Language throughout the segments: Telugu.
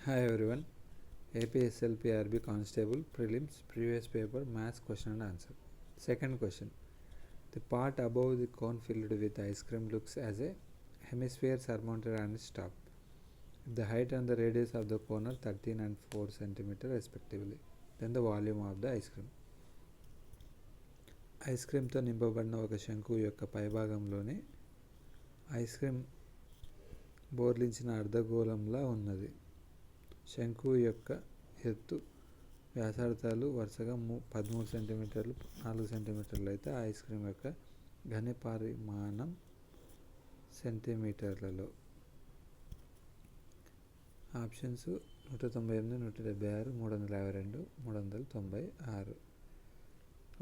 Hi everyone, APSLPRB Constable Prelims Previous Paper Maths Question and Answer. Second question. The part above the cone filled with ice cream looks as a hemisphere surmounted on its top. If the height and the radius of the cone are 13 and 4 cm respectively, then the volume of the ice cream. Ice క్రీమ్తో నింపబడిన ఒక శంకువు యొక్క పైభాగంలోనే ఐస్ క్రీమ్ బోర్లించిన అర్ధగోళంలా ఉన్నది. శంకువు యొక్క ఎత్తు వ్యాసార్థాలు వరుసగా 13 సెంటీమీటర్లు 4 సెంటీమీటర్లు అయితే ఐస్ క్రీమ్ యొక్క ఘన పరిమాణం సెంటీమీటర్లలో. ఆప్షన్స్ 198, 176, 352, 396.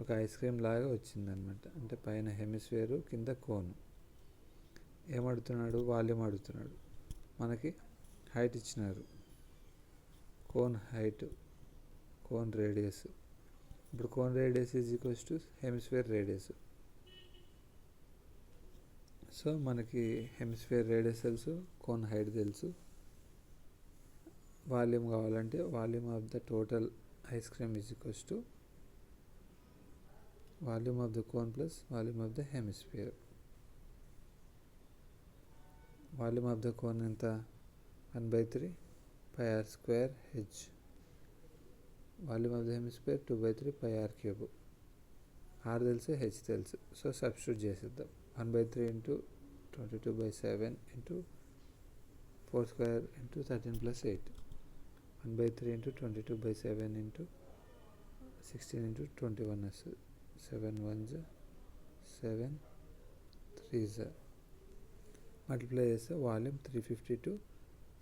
ఒక ఐస్ క్రీమ్ లాగా వచ్చిందనమాట. అంటే పైన హెమిస్ఫియరు, కింద కోన్. ఏమడుగుతున్నాడు? వాల్యూమ్ అడుగుతున్నాడు. మనకి హైట్ ఇచ్చినారు, కోన్ హైట్, కోన్ రేడియస్. ఇప్పుడు cone radius is equals to hemisphere radius. So మనకి హెమిస్ఫియర్ రేడియస్ తెలుసు, కోన్ హైట్ తెలుసు. వాల్యూమ్ కావాలంటే volume of the total ice cream is equals to volume of the cone plus volume of the hemisphere. Volume of the cone ఎంత? 1/3 pi r square h. Volume of the hemisphere 2/3 pi r cube. r తెలుసు, h తెలుసు. సో సబ్స్టిట్యూట్ చేసేద్దాం. 1/3 into 22/7 into 4 square into 13 + 8. 1/3 into 22/7 into 16 into 21 వస్తుంది. 7 1s 7 3s. మల్టిప్లై చేస్తే వాల్యూమ్ 352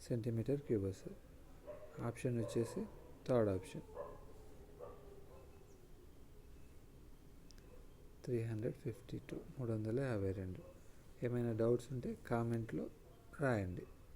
సెంటీమీటర్ క్యూబ్ వస్తుంది. ఆప్షన్ వచ్చేసి థర్డ్ ఆప్షన్ 352. ఏమైనా డౌట్స్ ఉంటే కామెంట్లో రాయండి.